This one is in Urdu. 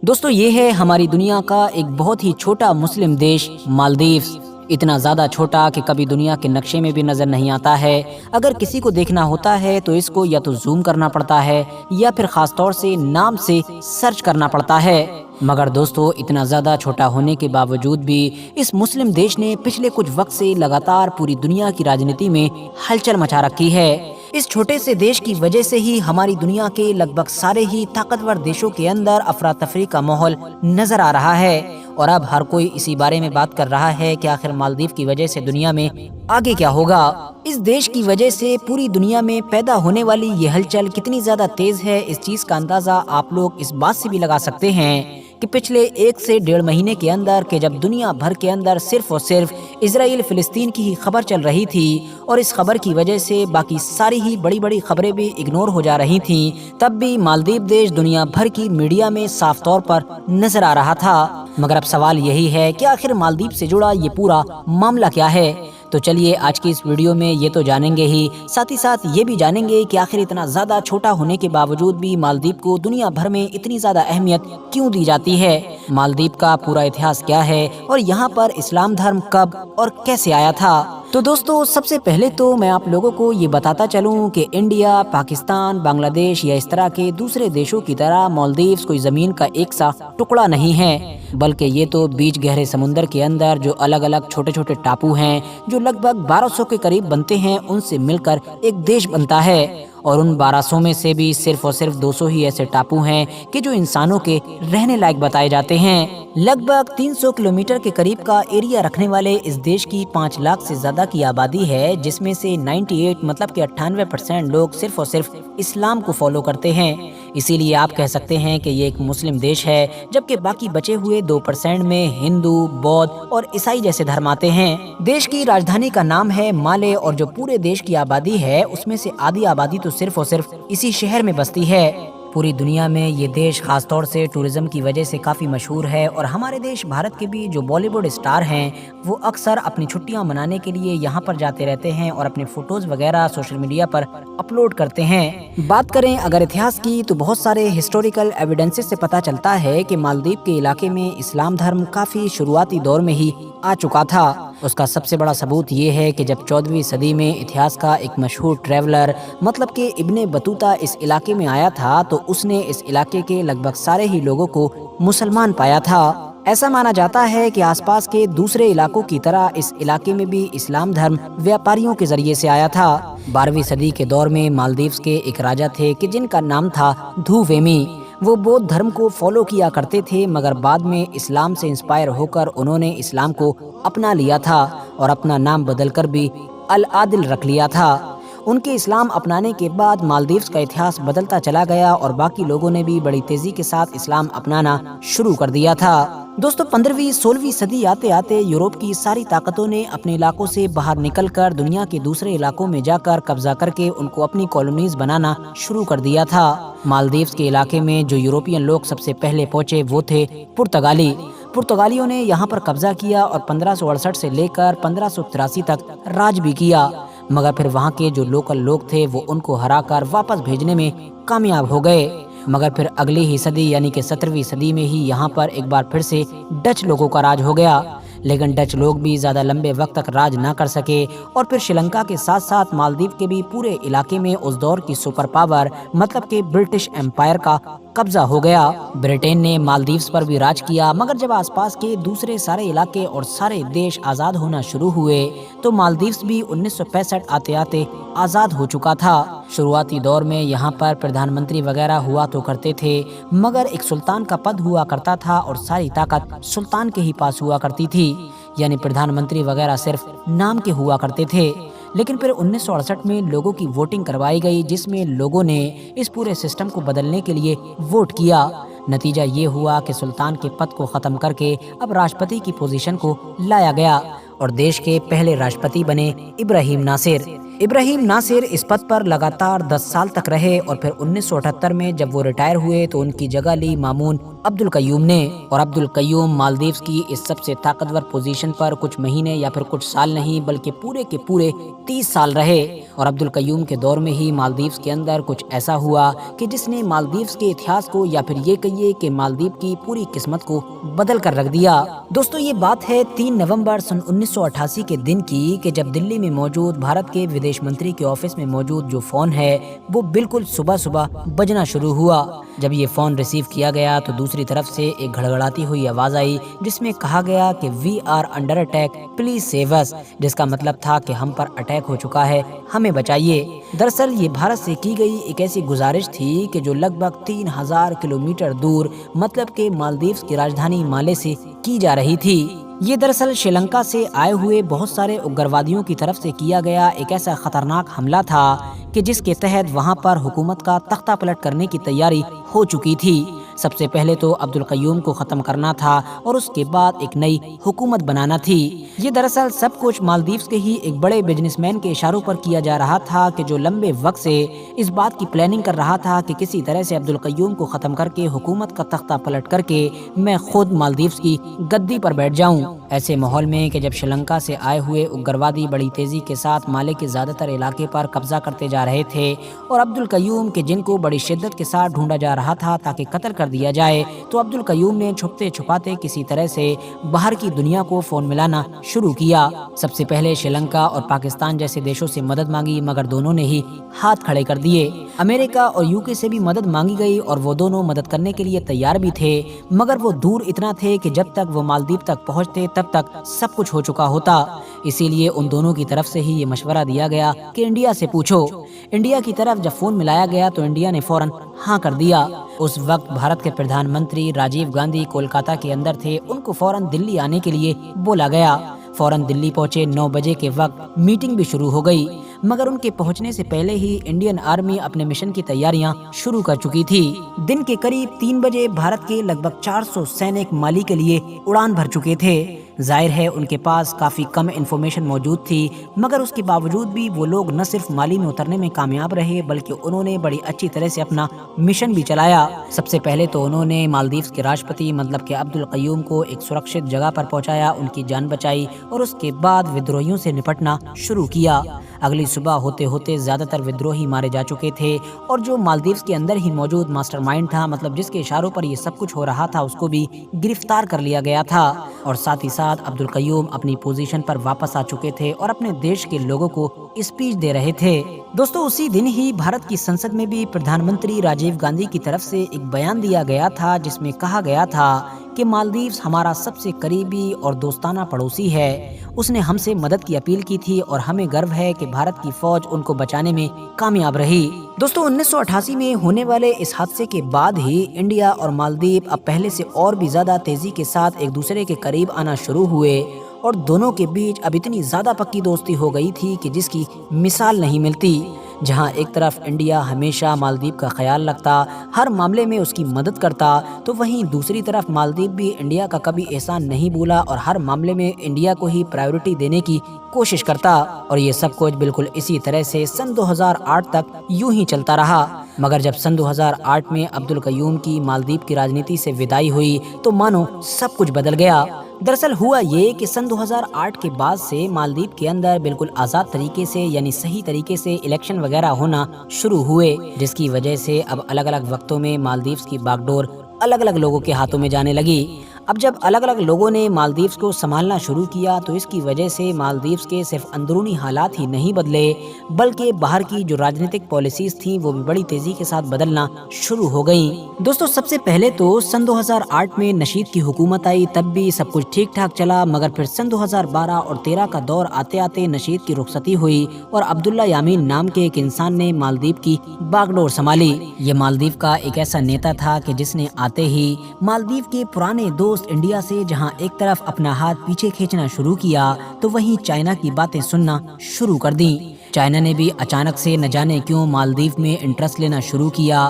دوستو یہ ہے ہماری دنیا کا ایک بہت ہی چھوٹا مسلم دیش مالدیوز۔ اتنا زیادہ چھوٹا کہ کبھی دنیا کے نقشے میں بھی نظر نہیں آتا ہے۔ اگر کسی کو دیکھنا ہوتا ہے تو اس کو یا تو زوم کرنا پڑتا ہے یا پھر خاص طور سے نام سے سرچ کرنا پڑتا ہے۔ مگر دوستو اتنا زیادہ چھوٹا ہونے کے باوجود بھی اس مسلم دیش نے پچھلے کچھ وقت سے لگاتار پوری دنیا کی راجنیتی میں ہلچل مچا رکھی ہے۔ اس چھوٹے سے دیش کی وجہ سے ہی ہماری دنیا کے لگ بھگ سارے ہی طاقتور دیشوں کے اندر افراتفری کا ماحول نظر آ رہا ہے، اور اب ہر کوئی اسی بارے میں بات کر رہا ہے کہ آخر مالدیو کی وجہ سے دنیا میں آگے کیا ہوگا۔ اس دیش کی وجہ سے پوری دنیا میں پیدا ہونے والی یہ ہلچل کتنی زیادہ تیز ہے، اس چیز کا اندازہ آپ لوگ اس بات سے بھی لگا سکتے ہیں کہ پچھلے 1 سے 1.5 مہینے کے اندر کہ جب دنیا بھر کے اندر صرف اور صرف اسرائیل فلسطین کی ہی خبر چل رہی تھی، اور اس خبر کی وجہ سے باقی ساری ہی بڑی بڑی خبریں بھی اگنور ہو جا رہی تھیں، تب بھی مالدیو دیش دنیا بھر کی میڈیا میں صاف طور پر نظر آ رہا تھا۔ مگر اب سوال یہی ہے کہ آخر مالدیو سے جڑا یہ پورا معاملہ کیا ہے؟ تو چلیے آج کی اس ویڈیو میں یہ تو جانیں گے ہی، ساتھ ہی ساتھ یہ بھی جانیں گے کہ آخر اتنا زیادہ چھوٹا ہونے کے باوجود بھی مالدیو کو دنیا بھر میں اتنی زیادہ اہمیت کیوں دی جاتی ہے، مالدیو کا پورا اتہاس کیا ہے، اور یہاں پر اسلام دھرم کب اور کیسے آیا تھا۔ تو دوستو سب سے پہلے تو میں آپ لوگوں کو یہ بتاتا چلوں کہ انڈیا، پاکستان، بنگلہ دیش یا اس طرح کے دوسرے دیشوں کی طرح مالدیوز کوئی زمین کا ایک سا ٹکڑا نہیں ہے، بلکہ یہ تو بیچ گہرے سمندر کے اندر جو الگ الگ چھوٹے چھوٹے ٹاپو ہیں جو لگ بھگ 1200 کے قریب بنتے ہیں، ان سے مل کر ایک دیش بنتا ہے، اور ان 1200 میں سے بھی صرف اور صرف 200 ہی ایسے ٹاپو ہیں کہ جو انسانوں کے رہنے لائق بتائے جاتے ہیں۔ لگ بھگ 300 کلومیٹر کے قریب کا ایریا رکھنے والے اس دیش کی 5 لاکھ سے زیادہ کی آبادی ہے، جس میں سے 98 مطلب کہ 98% لوگ صرف اور صرف اسلام کو فالو کرتے ہیں۔ اسی لیے آپ کہہ سکتے ہیں کہ یہ ایک مسلم دیش ہے، جبکہ باقی بچے ہوئے 2% میں ہندو، بودھ اور عیسائی جیسے دھرم آتے ہیں۔ دیش کی راجدھانی کا نام ہے مالے، اور جو پورے دیش کی آبادی ہے اس میں سے آدھی آبادی تو صرف اور صرف اسی شہر میں بستی ہے۔ پوری دنیا میں یہ دیش خاص طور سے ٹورزم کی وجہ سے کافی مشہور ہے، اور ہمارے دیش بھارت کے بھی جو بالی ووڈ اسٹار ہیں وہ اکثر اپنی چھٹیاں منانے کے لیے یہاں پر جاتے رہتے ہیں اور اپنے فوٹوز وغیرہ سوشل میڈیا پر اپلوڈ کرتے ہیں۔ بات کریں اگر اتہاس کی تو بہت سارے ہسٹوریکل ایویڈنسز سے پتہ چلتا ہے کہ مالدیو کے علاقے میں اسلام دھرم کافی شروعاتی دور میں ہی آ چکا تھا۔ اس کا سب سے بڑا ثبوت یہ ہے کہ جب 14ویں صدی میں اتہاس کا ایک مشہور ٹریولر مطلب کہ ابن بطوطہ اس علاقے میں آیا تھا، تو اس نے اس علاقے کے لگ بھگ سارے ہی لوگوں کو مسلمان پایا تھا۔ ایسا مانا جاتا ہے کہ آس پاس کے دوسرے علاقوں کی طرح اس علاقے میں بھی اسلام دھرم ویاپاریوں کے ذریعے سے آیا تھا۔ 12ویں صدی کے دور میں مالدیوز کے ایک راجا تھے کہ جن کا نام تھا دھوویمی۔ وہ بودھ دھرم کو فالو کیا کرتے تھے، مگر بعد میں اسلام سے انسپائر ہو کر انہوں نے اسلام کو اپنا لیا تھا اور اپنا نام بدل کر بھی العادل رکھ لیا تھا۔ ان کے اسلام اپنانے کے بعد مالدیوز کا اتہاس بدلتا چلا گیا، اور باقی لوگوں نے بھی بڑی تیزی کے ساتھ اسلام اپنانا شروع کر دیا تھا۔ دوستو 15ویں 16ویں صدی آتے آتے یورپ کی ساری طاقتوں نے اپنے علاقوں سے باہر نکل کر دنیا کے دوسرے علاقوں میں جا کر قبضہ کر کے ان کو اپنی کالونیز بنانا شروع کر دیا تھا۔ مالدیوز کے علاقے میں جو یورپین لوگ سب سے پہلے پہنچے وہ تھے پرتگالی۔ پرتگالیوں نے یہاں پر قبضہ کیا اور 1568 سے لے کر 1583 تک راج بھی کیا، مگر پھر وہاں کے جو لوکل لوگ تھے وہ ان کو ہرا کر واپس بھیجنے میں کامیاب ہو گئے۔ مگر پھر اگلی ہی صدی یعنی کہ 17ویں صدی میں ہی یہاں پر ایک بار پھر سے ڈچ لوگوں کا راج ہو گیا، لیکن ڈچ لوگ بھی زیادہ لمبے وقت تک راج نہ کر سکے، اور پھر شری لنکا کے ساتھ ساتھ مالدیو کے بھی پورے علاقے میں اس دور کی سپر پاور مطلب کہ برٹش امپائر کا قبضہ ہو گیا۔ برٹین نے مالدیوز پر بھی راج کیا، مگر جب آس پاس کے دوسرے سارے علاقے اور سارے دیش آزاد ہونا شروع ہوئے تو مالدیوز بھی 1965 آتے آتے آزاد ہو چکا تھا۔ شروعاتی دور میں یہاں پر پردھان منتری وغیرہ ہوا تو کرتے تھے، مگر ایک سلطان کا پد ہوا کرتا تھا اور ساری طاقت سلطان کے ہی پاس ہوا کرتی تھی، یعنی پردھان منتری وغیرہ صرف نام کے ہوا کرتے تھے۔ لیکن پھر 1968 میں لوگوں کی ووٹنگ کروائی گئی، جس میں لوگوں نے اس پورے سسٹم کو بدلنے کے لیے ووٹ کیا۔ نتیجہ یہ ہوا کہ سلطان کے پد کو ختم کر کے اب راشٹرپتی کی پوزیشن کو لایا گیا، اور دیش کے پہلے راشٹرپتی بنے ابراہیم ناصر۔ ابراہیم ناصر اس پد پر لگاتار 10 سال تک رہے، اور پھر 1978 میں جب وہ ریٹائر ہوئے تو ان کی جگہ لی مامون عبد القیوم نے، اور عبد القیوم مالدیوز کی اس سب سے طاقتور پوزیشن پر کچھ مہینے یا پھر کچھ سال نہیں بلکہ پورے کے پورے 30 سال رہے، اور عبد القیوم کے دور میں ہی مالدیوز کے اندر کچھ ایسا ہوا کہ جس نے مالدیوز کے اتہاس کو یا پھر یہ کہیے کہ مالدیو کی پوری قسمت کو بدل کر رکھ دیا۔ دوستو یہ بات ہے 3 نومبر سن 1988 کے دن کی کہ جب دلی میں موجود بھارت کے ودیش منتری کے آفس میں موجود جو فون ہے وہ بالکل صبح صبح بجنا شروع ہوا۔ جب یہ فون ریسیو کیا گیا تو دوسری طرف سے ایک گھڑگھڑاتی ہوئی آواز آئی جس میں کہا گیا کہ we are under attack please save us, جس کا مطلب تھا کہ ہم پر اٹیک ہو چکا ہے، ہمیں بچائیے۔ دراصل یہ بھارت سے کی گئی ایک ایسی گزارش تھی کہ جو لگ بھگ 3000 کلومیٹر دور مطلب کہ مالدیوز کی راجدھانی مالے سے کی جا رہی تھی۔ یہ دراصل شری لنکا سے آئے ہوئے بہت سارے اگروادیوں کی طرف سے کیا گیا ایک ایسا خطرناک حملہ تھا کہ جس کے تحت وہاں پر حکومت کا تختہ پلٹ کرنے کی تیاری ہو چکی تھی۔ سب سے پہلے تو عبد القیوم کو ختم کرنا تھا اور اس کے بعد ایک نئی حکومت بنانا تھی۔ یہ دراصل سب کچھ مالدیوز کے ہی ایک بڑے بزنس مین کے اشاروں پر کیا جا رہا تھا کہ جو لمبے وقت سے اس بات کی پلاننگ کر رہا تھا کہ کسی طرح سے عبد القیوم کو ختم کر کے حکومت کا تختہ پلٹ کر کے میں خود مالدیوز کی گدی پر بیٹھ جاؤں۔ ایسے ماحول میں کہ جب شری لنکا سے آئے ہوئے اگروادی بڑی تیزی کے ساتھ مالے کے زیادہ تر علاقے پر قبضہ کرتے جا رہے تھے اور عبد القیوم کے جن کو بڑی شدت کے ساتھ ڈھونڈا جا رہا تھا تاکہ قتل کر دیا جائے، تو عبد القیوم نے چھپتے چھپاتے کسی طرح سے باہر کی دنیا کو فون ملانا شروع کیا۔ سب سے پہلے شری لنکا اور پاکستان جیسے دیشوں سے مدد مانگی مگر دونوں نے ہی ہاتھ کھڑے کر دیے۔ امریکہ اور یوکے سے بھی مدد مانگی گئی اور وہ دونوں مدد کرنے کے لیے تیار بھی تھے مگر وہ دور اتنا تھے کہ جب تک وہ مالدیپ تک پہنچتے تب تک سب کچھ ہو چکا ہوتا۔ اسی لیے ان دونوں کی طرف سے ہی یہ مشورہ دیا گیا کہ انڈیا سے پوچھو۔ انڈیا کی طرف جب فون ملایا گیا تو انڈیا نے فوراً ہاں کر دیا۔ اس وقت بھارت کے پردھان منتری راجیو گاندھی کولکاتہ کے اندر تھے، ان کو فوراً دلی آنے کے لیے بولا گیا۔ فوراً دلی پہنچے، 9 بجے کے وقت میٹنگ بھی شروع ہو گئی مگر ان کے پہنچنے سے پہلے ہی انڈین آرمی اپنے مشن کی تیاریاں شروع کر چکی تھی۔ دن کے قریب 3 بجے بھارت کے لگ بھگ 400 سینک مالی کے لیے اڑان بھر چکے تھے۔ ظاہر ہے ان کے پاس کافی کم انفارمیشن موجود تھی مگر اس کے باوجود بھی وہ لوگ نہ صرف مالی میں اترنے میں کامیاب رہے بلکہ انہوں نے بڑی اچھی طرح سے اپنا مشن بھی چلایا۔ سب سے پہلے تو انہوں نے مالدیوز کے راشٹرپتی مطلب کہ عبد القیوم کو ایک سرکشت جگہ پر پہنچایا، ان کی جان بچائی اور اس کے بعد ودروہیوں سے نپٹنا شروع کیا۔ اگلی صبح ہوتے ہوتے زیادہ تر ودروہی مارے جا چکے تھے اور جو مالدیوز کے اندر ہی موجود ماسٹر مائنڈ تھا مطلب جس کے اشاروں پر یہ سب کچھ ہو رہا تھا اس کو بھی گرفتار کر لیا گیا تھا اور ساتھ ہی ساتھ عبد القیوم اپنی پوزیشن پر واپس آ چکے تھے اور اپنے دیش کے لوگوں کو اسپیچ دے رہے تھے۔ دوستو اسی دن ہی بھارت کی سنسد میں بھی پردھان منتری راجیو گاندھی کی طرف سے ایک بیان دیا گیا تھا جس میں کہا گیا تھا کہ مالدیوز ہمارا سب سے قریبی اور دوستانہ پڑوسی ہے، اس نے ہم سے مدد کی اپیل کی تھی اور ہمیں گرو ہے کہ بھارت کی فوج ان کو بچانے میں کامیاب رہی۔ دوستو 1988 میں ہونے والے اس حادثے کے بعد ہی انڈیا اور مالدیپ اب پہلے سے اور بھی زیادہ تیزی کے ساتھ ایک دوسرے کے قریب آنا شروع ہوئے اور دونوں کے بیچ اب اتنی زیادہ پکی دوستی ہو گئی تھی کہ جس کی مثال نہیں ملتی۔ جہاں ایک طرف انڈیا ہمیشہ مالدیپ کا خیال رکھتا، ہر معاملے میں اس کی مدد کرتا، تو وہیں دوسری طرف مالدیپ بھی انڈیا کا کبھی احسان نہیں بھولا اور ہر معاملے میں انڈیا کو ہی پرائیورٹی دینے کی کوشش کرتا اور یہ سب کچھ بالکل اسی طرح سے سن 2008 تک یوں ہی چلتا رہا۔ مگر جب سن 2008 میں عبد القیوم کی مالدیپ کی راجنیتی سے وداعی ہوئی تو مانو سب کچھ بدل گیا۔ دراصل ہوا یہ کہ سن 2008 کے بعد سے مالدیپ کے اندر بالکل آزاد طریقے سے یعنی صحیح طریقے سے الیکشن وغیرہ ہونا شروع ہوئے جس کی وجہ سے اب الگ الگ وقتوں میں مالدیوز کی باغ ڈور الگ الگ لوگوں کے ہاتھوں میں جانے لگی۔ اب جب الگ الگ لوگوں نے مالدیوز کو سنبھالنا شروع کیا تو اس کی وجہ سے مالدیوز کے صرف اندرونی حالات ہی نہیں بدلے بلکہ باہر کی جو راجنیتک پالیسیز تھیں وہ بھی بڑی تیزی کے ساتھ بدلنا شروع ہو گئیں۔ دوستو سب سے پہلے تو سن 2008 میں نشید کی حکومت آئی، تب بھی سب کچھ ٹھیک ٹھاک چلا مگر پھر سن 2012 اور 13 کا دور آتے آتے نشید کی رخصتی ہوئی اور عبداللہ یامین نام کے ایک انسان نے مالدیپ کی باغ ڈور سنبھالی۔ یہ مالدیپ کا ایک ایسا نیتا تھا کہ جس نے آتے ہی مالدیپ کے پرانے دوست انڈیا سے جہاں ایک طرف اپنا ہاتھ پیچھے کھینچنا شروع کیا تو وہیں چائنا کی باتیں سننا شروع کر دیں۔ چائنا نے بھی اچانک سے نہ جانے کیوں مالدیپ میں انٹرسٹ لینا شروع کیا